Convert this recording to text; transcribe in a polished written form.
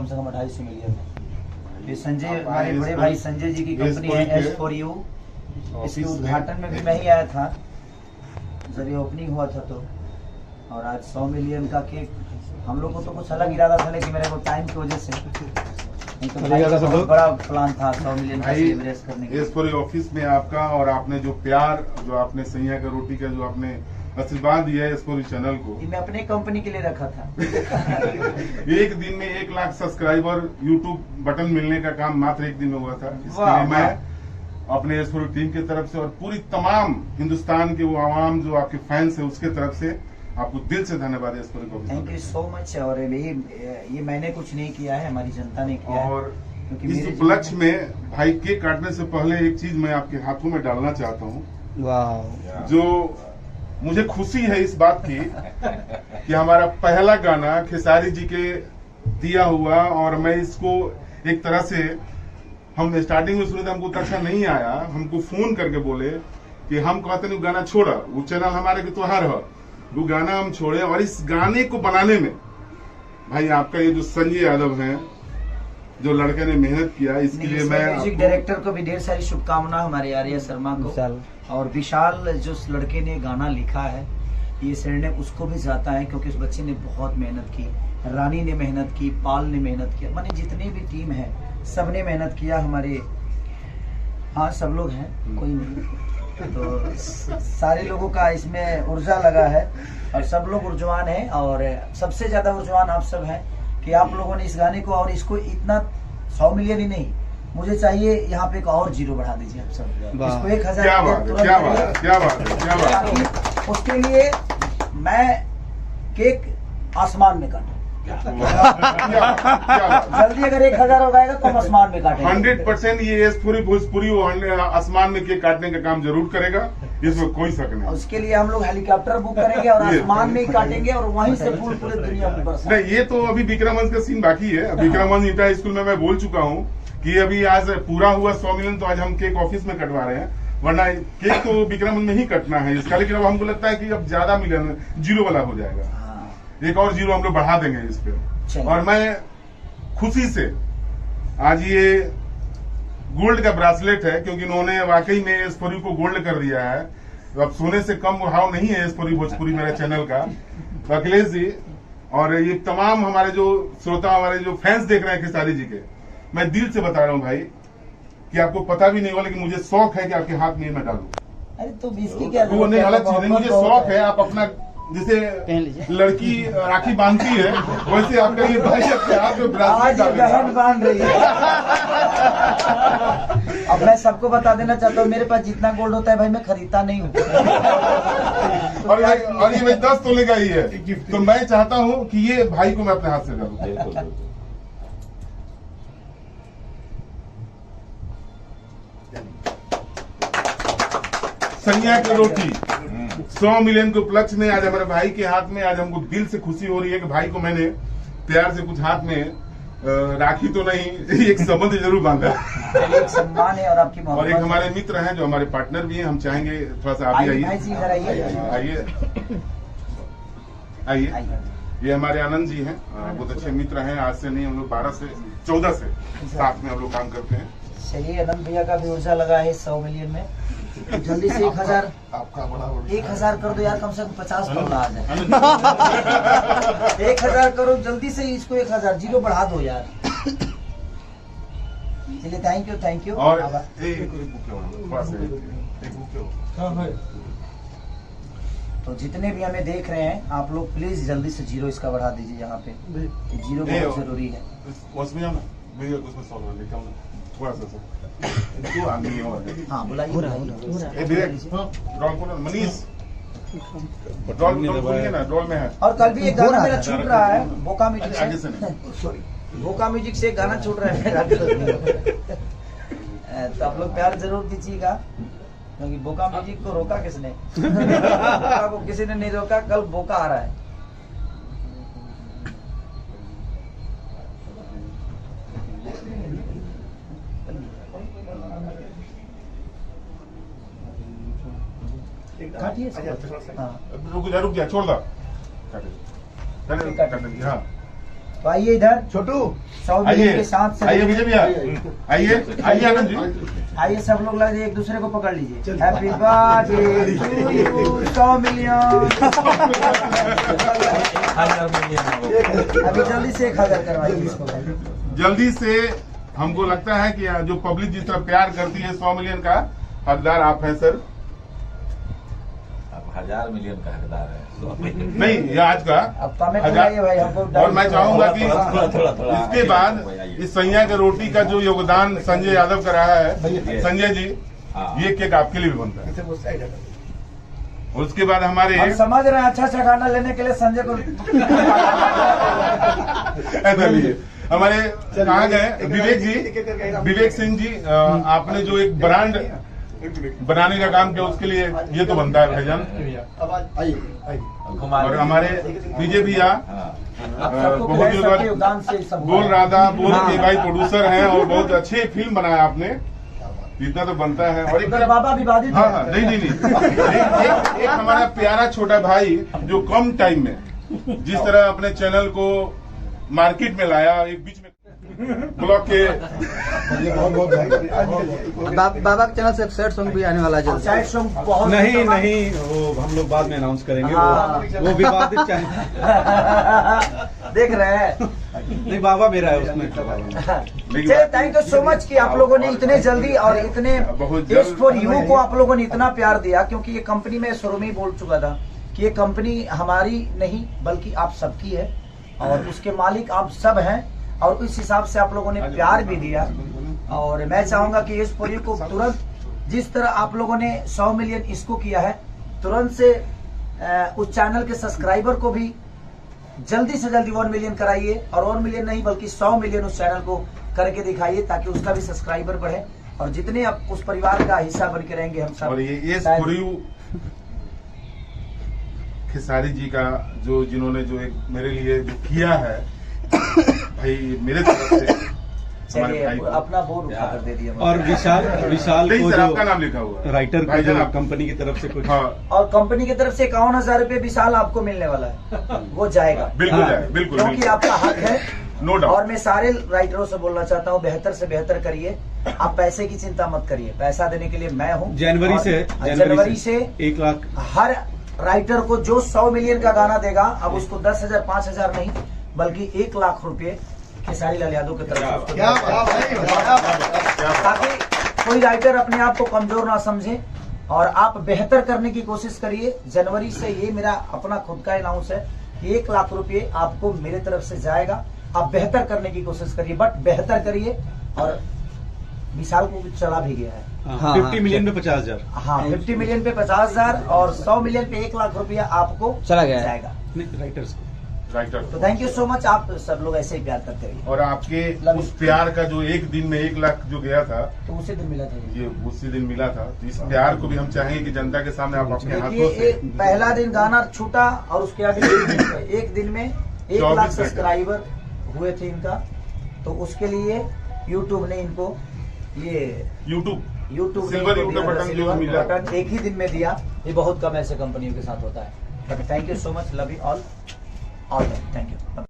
कम से कम 250 मिलियन है। ये संजय, हमारे बड़े भाई संजय जी की कंपनी है S4U। इसके उद्घाटन में भी मैं ही आया था जब ये ओपनिंग हुआ था तो। और आज 100 मिलियन का केक, हम लोग को तो कुछ अलग इरादा था, लेकिन मेरे को टाइम की वजह से बहुत बड़ा प्लान था 100 मिलियन का सेलिब्रेट करने का। S4U ऑफिस में आपका और आपने जो प्यार, जो आपने सैया का रोटी का जो आपने आशीर्वाद दिया है S4U चैनल को, मैं अपने कंपनी के लिए रखा था। एक दिन में 1 लाख सब्सक्राइबर यूट्यूब बटन मिलने का काम मात्र एक दिन में हुआ था। इसके लिए मैं अपने S4U टीम की तरफ से और पूरी तमाम हिंदुस्तान के वो आवाम जो आपके फैंस है उसके तरफ से आपको दिल से धन्यवाद है। S4U को थैंक यू सो मच। और ये मैंने कुछ नहीं किया है, हमारी जनता ने किया और है। इस उपलक्ष्य में भाई केक काटने से पहले एक चीज मैं आपके हाथों में डालना चाहता हूँ। वाह, जो मुझे खुशी है इस बात की कि हमारा पहला गाना खेसारी जी के दिया हुआ, और मैं इसको एक तरह से, हम स्टार्टिंग में सुने थे, हमको अच्छा नहीं आया, हमको फोन करके बोले कि हम कहते नहीं गाना छोड़ा, वो चैनल हमारे के त्योहार है, वो गाना हम छोड़े। और इस गाने को बनाने में भाई आपका ये जो संजय यादव है, जो लड़के ने मेहनत किया, इसके लिए मैं म्यूजिक डायरेक्टर को भी ढेर सारी शुभकामना, हमारे आर्या शर्मा को, और विशाल जो लड़के ने गाना लिखा है, ये श्रेय उसको भी जाता है, क्योंकि उस बच्चे ने बहुत मेहनत की। रानी ने मेहनत की, पाल ने मेहनत किया, माने जितने भी टीम है सबने मेहनत किया। हमारे हाँ सब लोग हैं, कोई नहीं, तो सारे लोगों का इसमें ऊर्जा लगा है और सब लोग ऊर्जवान हैं। और सबसे ज्यादा ऊर्जवान आप सब हैं कि आप लोगों ने इस गाने को, और इसको इतना 100 मिलियन ही नहीं, मुझे चाहिए यहाँ पे एक और 0 बढ़ा दीजिए आप सब, इसको 1000। क्या बात है, क्या बात है, क्या बात है, क्या बात है। उसके लिए मैं केक आसमान में काटूं। जल्दी अगर 1000 हो जाएगा तो हम आसमान में काटेंगे। 100% ये S4U भोजपुरी आसमान में केक काटने का काम जरूर करेगा, इसमें कोई शक नहीं। उसके लिए हम लोग हेलीकॉप्टर बुक करेंगे और आसमान में ही काटेंगे और वहीं से फूल पूरे दुनिया में बरसाएंगे। नहीं, ये तो अभी विक्रमगंज का सीन बाकी है। विक्रमगंज इंटर स्कूल में मैं बोल चुका हूँ कि अभी आज पूरा हुआ 100 मिलियन, तो आज हम केक ऑफिस में कटवा रहे हैं, वरना केक तो विक्रमगंज में ही कटना है इसका। लेकिन अब हमको लगता है कि अब ज्यादा मिलियन 0 वाला हो जाएगा, एक और 0 हम लोग बढ़ा देंगे इस पे। और मैं खुशी से आज ये गोल्ड का ब्रासलेट है, क्योंकि इन्होंने वाकई में S4U को गोल्ड कर दिया है। अब सोने से कम भाव नहीं है S4U भोजपुरी मेरे चैनल का। तो अखिलेश जी और ये तमाम हमारे जो श्रोता, हमारे जो फैंस देख रहे हैं खेसारी जी के, मैं दिल से बता रहा हूँ भाई कि आपको पता भी नहीं होगा, लेकिन मुझे शौक है कि आपके हाथ में मैं डालूं। अरे तो इसकी क्या, वो नहीं अलग चीज है, मुझे शौक है। आप अपना जैसे लड़की राखी बांधती है, वैसे आपका ये भाई अपने हाथ में बहन बांध रही है। अब मैं सबको बता देना चाहता हूँ, मेरे पास जितना गोल्ड होता है भाई मैं खरीदता नहीं हूँ। और ये भाई 10 तोले का ही है, तो मैं चाहता हूँ कि ये भाई को मैं अपने हाथ से डालूं। सैया की रोटी 100 मिलियन के उपलक्ष्य में आज हमारे भाई के हाथ में, आज हमको दिल से खुशी हो रही है कि भाई को मैंने प्यार से कुछ हाथ में राखी तो नहीं, एक संबंध जरूर बांधा। एक सम्मान है और आपकी मोहब्बत। और एक हमारे मित्र हैं जो हमारे पार्टनर भी हैं, हम चाहेंगे थोड़ा सा आप भी आइए, आइए। ये हमारे आनंद जी हैं, बहुत अच्छे मित्र हैं। आज से नहीं, हम लोग 12 से 14 से साथ में हम लोग काम करते हैं। चलिए, आनंद भैया का भी ऊर्जा लगा है 100 मिलियन में। जल्दी से 1000 आपका बड़ा 1000 कर दो यार, कम से कम 50 करोड़ आ जाए। 1000 करो जल्दी से, इसको 1000 0 बढ़ा दो यार। चलिए, थैंक यू। और तो जितने भी हमें देख रहे हैं आप लोग, प्लीज जल्दी से 0 इसका बढ़ा दीजिए। यहाँ पे 0 बहुत जरूरी है। थोड़ा सा हाँ बुलाइए। मनीष ड्रॉल में है। और कल भी एक गाना मेरा छूट रहा है बोका म्यूजिक से। बोका म्यूजिक से एक गाना छूट रहा है मेरा। तो आप लोग प्यार जरूर दीजिएगा, क्योंकि बोका म्यूजिक को रोका किसने? बोका को किसी ने नहीं रोका, कल बोका आ रहा है। काटिए, रुक जा, छोड़ दो। हाँ तो आइए इधर छोटू 100 मिलियन के साथ आइए से विजय भैया, आइए आइए आनंद जी। आइए सब लोग लग जाइए, एक दूसरे को पकड़ लीजिए। Happy birthday to you 100 million. अभी जल्दी से 1000 करवाइए इसको। जल्दी से, हमको लगता है कि जो पब्लिक जिस तरह प्यार करती है 100 मिलियन का हकदार आप हैं सर। अब 1000 मिलियन का हकदार है। नहीं, ये आज का अब कमेंट लगाइए भाई हमको। और मैं चाहूंगा कि थोड़ा इसके बाद इस सैया के रोटी का जो योगदान संजय यादव का रहा है, संजय जी हाँ। ये केक आपके लिए भी बनता है। और उसके बाद हमारे हम समझ रहे हैं अच्छा अच्छा गाना लेने के लिए संजय को ऐसा नहीं है। हमारे कहाँ गए विवेक जी, विवेक सिंह जी, आपने जो एक ब्रांड बनाने का काम किया उसके लिए ये तो बनता है भाईजान। और हमारे विजय भैया बहुत योगदान से सब बोल रहा था, बोल के भाई प्रोड्यूसर हैं और बहुत अच्छी फिल्म बनाया आपने, इतना तो बनता है। और एक बाबा विवादित हाँ हाँ नहीं एक हमारा प्यारा छोटा भाई जो कम टाइम में जिस तरह अपने चैनल को मार्केट में लाया, एक बीच में ब्लॉक के बाबा के चैनल से सैड सॉन्ग भी आने वाला है जल्द। सैड सॉन्ग बहुत नहीं वो हम लोग बाद में अनाउंस करेंगे। हाँ। वो विवादित चैनल देख रहे हैं। नहीं, बाबा मेरा है उसमें। चलिए थैंक यू सो मच कि आप लोगों ने इतने जल्दी और इतने बहुत टेस्ट फॉर यू को आप लोगों ने इतना प्यार दिया, क्योंकि ये कंपनी में शुरू में ही बोल चुका था कि ये कंपनी हमारी नहीं बल्कि आप सबकी है और उसके मालिक आप सब हैं, और उस हिसाब से आप लोगों ने प्यार भी दिया। और मैं चाहूंगा कि इस पूरी को तुरंत जिस तरह आप लोगों ने 100 मिलियन इसको किया है, तुरंत से उस चैनल के सब्सक्राइबर को भी जल्दी से जल्दी 1 मिलियन कराइए, और 1 मिलियन नहीं बल्कि 100 मिलियन उस चैनल को करके दिखाइए, ताकि उसका भी सब्सक्राइबर बढ़े और जितने आप उस परिवार का हिस्सा बन के रहेंगे हम सब। और ये खेसारी जी का जो जिन्होंने जो एक मेरे लिए जो किया है भाई, मेरे तरफ से हमारे भाई अपना बोर्ड उठा कर दे दिया। और विशाल नहीं को सर, जो आपका नाम लिखा हुआ है राइटर को भाईजान, जो आप कंपनी की तरफ से कुछ हाँ और कंपनी की तरफ से 51,000 रुपये विशाल आपको मिलने वाला है, वो जाएगा बिल्कुल हाँ। जाए, बिल्कुल क्योंकि बिल्कुल। आपका हक है। No doubt. और मैं सारे राइटरों से बोलना चाहता हूँ, बेहतर से बेहतर करिए। आप पैसे की चिंता मत करिए, पैसा देने के लिए मैं हूँ। जनवरी से 1 लाख हर राइटर को जो 100 मिलियन का गाना देगा, अब उसको 10,000 5,000 नहीं बल्कि 1 लाख रुपए खेसारी लाल यादव की तरफ से, ताकि कोई राइटर अपने आप को कमजोर ना समझे और आप बेहतर करने की कोशिश करिए। जनवरी से ये मेरा अपना खुद का अनाउंस है, 1 लाख रुपए आपको मेरे तरफ से जाएगा। आप बेहतर करने की कोशिश करिए, बट बेहतर करिए। और विशाल को चला भी गया है। हाँ, 50 मिलियन में 50,000। हाँ 50 मिलियन पे 50,000 और 100 मिलियन पे 1 लाख रुपया आपको चला गया है। जाएगा। राइटर्स राइटर तो थैंक यू सो मच, आप सब लोग ऐसे ही प्यार करते रहिए। और आपके उस प्यार का जो एक दिन में 1 लाख जो गया था, तो उसी दिन मिला था ये उसी दिन मिला था। तो इस प्यार को भी हम चाहेंगे कि जनता के सामने आप अपने हाथों देखिए, से पहला दिन गाना छूटा और उसके आगे एक दिन में 1 लाख 24 सब्सक्राइबर हुए थे इनका। तो उसके लिए यूट्यूब ने इनको ये YouTube YouTube silver YouTube button जो मिला, बटन एक ही दिन में दिया। ये बहुत कम ऐसे कंपनियों के साथ होता है। But thank you so much, love you all, thank you.